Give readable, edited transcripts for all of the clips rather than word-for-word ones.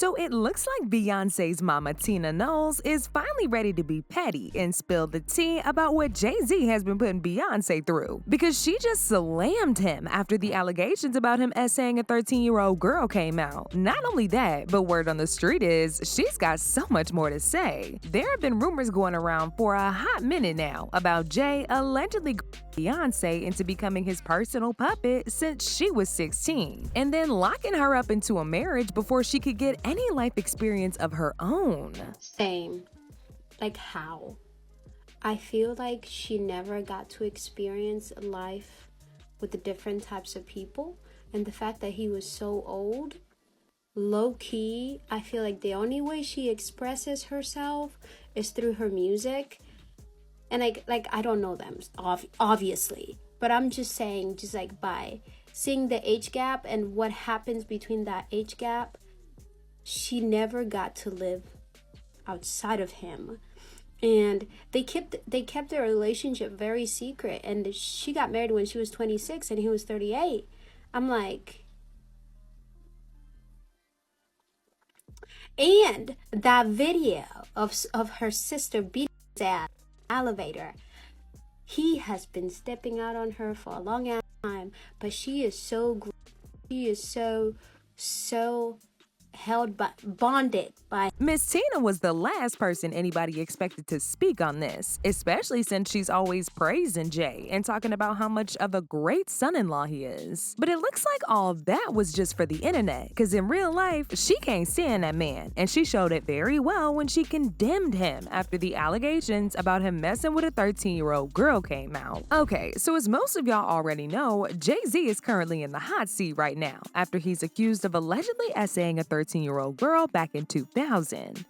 So it looks like Beyonce's mama Tina Knowles is finally ready to be petty and spill the tea about what Jay-Z has been putting Beyonce through, because she just slammed him after the allegations about him essaying a 13-year-old girl came out. Not only that, but word on the street is she's got so much more to say. There have been rumors going around for a hot minute now about Jay allegedly Beyonce into becoming his personal puppet since she was 16, and then locking her up into a marriage before she could get any life experience of her own. Same. Like how? I feel like she never got to experience life with the different types of people, and the fact that he was so old, low-key, I feel like the only way she expresses herself is through her music. And like I don't know them, obviously, but I'm just saying, just like by seeing the age gap and what happens between that age gap, she never got to live outside of him. And they kept their relationship very secret, and she got married when she was 26 and he was 38. I'm like, and that video of her sister beating his ass elevator, he has been stepping out on her for a long ass time, but she is so bonded by Miss Tina was the last person anybody expected to speak on this, especially since she's always praising Jay and talking about how much of a great son-in-law he is. But it looks like all that was just for the internet, because in real life, she can't stand that man, and she showed it very well when she condemned him after the allegations about him messing with a 13-year-old girl came out. Okay, so as most of y'all already know, Jay-Z is currently in the hot seat right now after he's accused of allegedly essaying a 13-year-old girl back in 2000.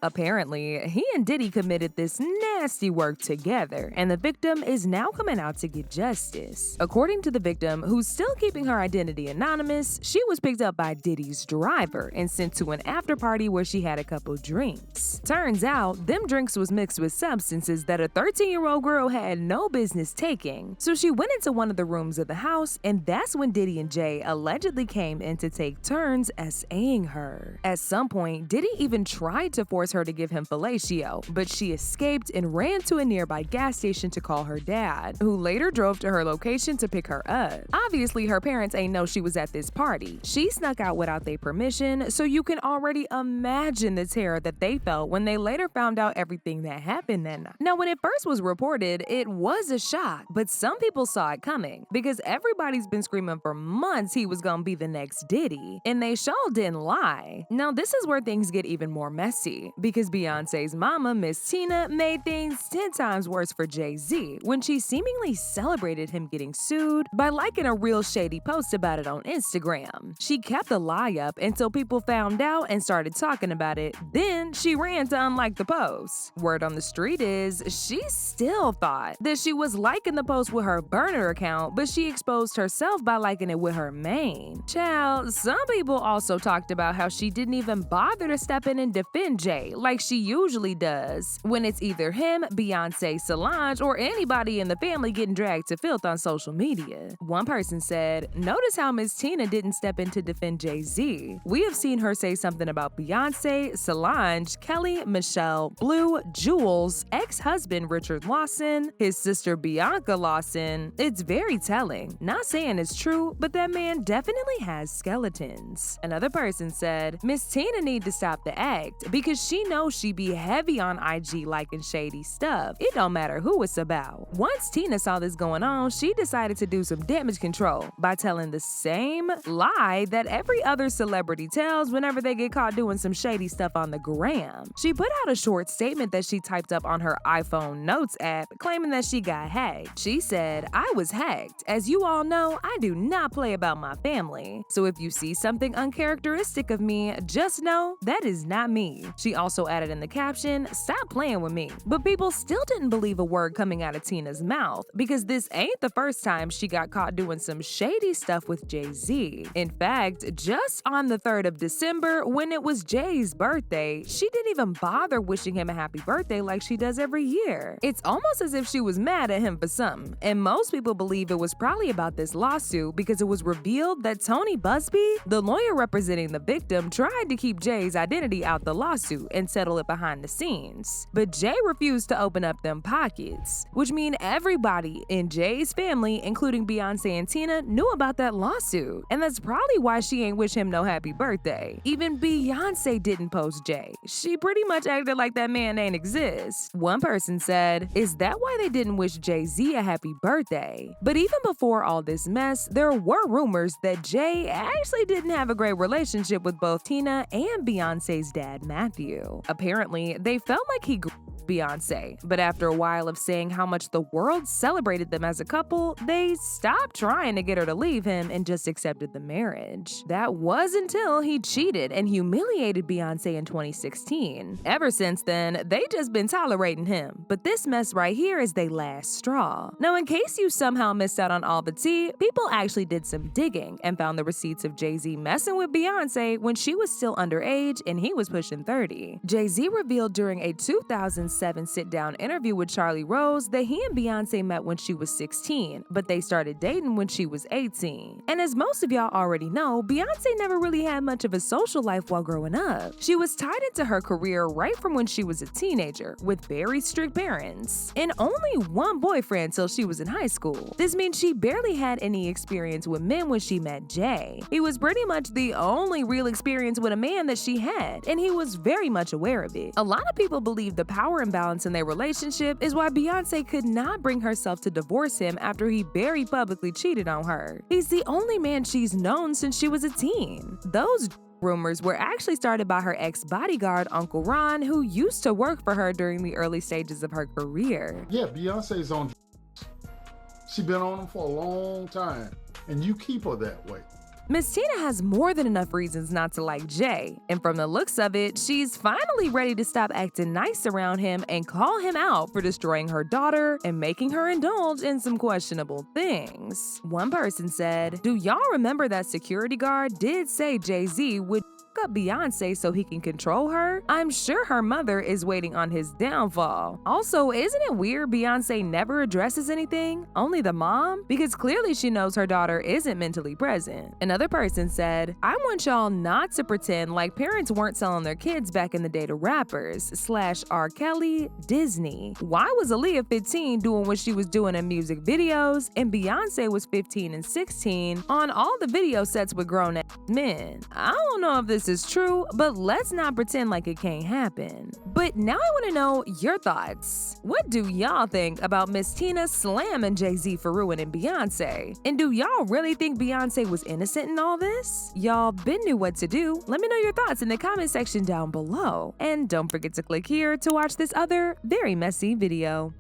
Apparently, he and Diddy committed this nasty work together, and the victim is now coming out to get justice. According to the victim, who's still keeping her identity anonymous, she was picked up by Diddy's driver and sent to an after party where she had a couple drinks. Turns out, them drinks was mixed with substances that a 13-year-old girl had no business taking. So she went into one of the rooms of the house, and that's when Diddy and Jay allegedly came in to take turns essaying her. At some point, Diddy even tried to force her to give him fellatio, but she escaped and ran to a nearby gas station to call her dad, who later drove to her location to pick her up. Obviously, her parents ain't know she was at this party. She snuck out without their permission, so you can already imagine the terror that they felt when they later found out everything that happened that night. Now, when it first was reported, it was a shock, but some people saw it coming, because everybody's been screaming for months he was gonna be the next Diddy, and they sure didn't lie. Now, this is where things get even more messy, because Beyonce's mama, Miss Tina, made things 10 times worse for Jay-Z when she seemingly celebrated him getting sued by liking a real shady post about it on Instagram. She kept the lie up until people found out and started talking about it, then she ran to unlike the post. Word on the street is she still thought that she was liking the post with her burner account, but she exposed herself by liking it with her main. Child, some people also talked about how she didn't even bother to step in and defend Jay like she usually does when it's either him, Beyonce, Solange, or anybody in the family getting dragged to filth on social media. One person said, "Notice how Miss Tina didn't step in to defend Jay-Z. We have seen her say something about Beyonce, Solange, Kelly, Michelle, Blue, Jules, ex-husband Richard Lawson, his sister Bianca Lawson. It's very telling. Not saying it's true, but that man definitely has skeletons." Another person said, "Miss Tina need to stop the act because she knows she be heavy on IG liking shady stuff. It don't matter who it's about." Once Tina saw this going on, she decided to do some damage control by telling the same lie that every other celebrity tells whenever they get caught doing some shady stuff on the gram. She put out a short statement that she typed up on her iPhone Notes app, claiming that she got hacked. She said, "I was hacked. As you all know, I do not play about my family. So if you see something uncharacteristic of me, just know that is not me." She also added in the caption, "Stop playing with me." But people still didn't believe a word coming out of Tina's mouth, because this ain't the first time she got caught doing some shady stuff with Jay-Z. In fact, just on the 3rd of December, when it was Jay's birthday, she didn't even bother wishing him a happy birthday like she does every year. It's almost as if she was mad at him for something, and most people believe it was probably about this lawsuit because it was revealed that Tony Busby, the lawyer representing the victim, tried tried to keep Jay's identity out the lawsuit and settle it behind the scenes. But Jay refused to open up them pockets, which mean everybody in Jay's family, including Beyonce and Tina, knew about that lawsuit. And that's probably why she ain't wish him no happy birthday. Even Beyonce didn't post Jay. She pretty much acted like that man ain't exist. One person said, "Is that why they didn't wish Jay-Z a happy birthday?" But even before all this mess, there were rumors that Jay actually didn't have a great relationship with both Tina and Beyonce's dad, Matthew. Apparently, they felt like he Beyonce, but after a while of saying how much the world celebrated them as a couple, they stopped trying to get her to leave him and just accepted the marriage. That was until he cheated and humiliated Beyonce in 2016. Ever since then, they just been tolerating him, but this mess right here is their last straw. Now, in case you somehow missed out on all the tea, people actually did some digging and found the receipts of Jay-Z messing with Beyonce when she was still underage and he was pushing 30. Jay-Z revealed during a 2007 sit-down interview with Charlie Rose that he and Beyonce met when she was 16, but they started dating when she was 18. And as most of y'all already know, Beyonce never really had much of a social life while growing up. She was tied into her career right from when she was a teenager, with very strict parents, and only one boyfriend till she was in high school. This means she barely had any experience with men when she met Jay. He was pretty much the only real experience with a man that she had, and he was very much aware of it. A lot of people believe the power imbalance in their relationship is why Beyonce could not bring herself to divorce him after he very publicly cheated on her. He's the only man she's known since she was a teen. Those rumors were actually started by her ex-bodyguard, Uncle Ron, who used to work for her during the early stages of her career. Yeah, Beyonce's on. She been on them for a long time, and you keep her that way. Miss Tina has more than enough reasons not to like Jay, and from the looks of it, she's finally ready to stop acting nice around him and call him out for destroying her daughter and making her indulge in some questionable things. One person said, "Do y'all remember that security guard did say Jay-Z would up Beyonce so he can control her? I'm sure her mother is waiting on his downfall." Also, isn't it weird Beyonce never addresses anything? Only the mom? Because clearly she knows her daughter isn't mentally present. Another person said, "I want y'all not to pretend like parents weren't selling their kids back in the day to rappers / R. Kelly, Disney. Why was Aaliyah 15 doing what she was doing in music videos and Beyonce was 15 and 16 on all the video sets with grown men?" I don't know if this is true, but let's not pretend like it can't happen. But now I want to know your thoughts. What do y'all think about Miss Tina slamming Jay-Z for ruining Beyonce? And do y'all really think Beyonce was innocent in all this? Y'all been knew what to do. Let me know your thoughts in the comment section down below. And don't forget to click here to watch this other very messy video.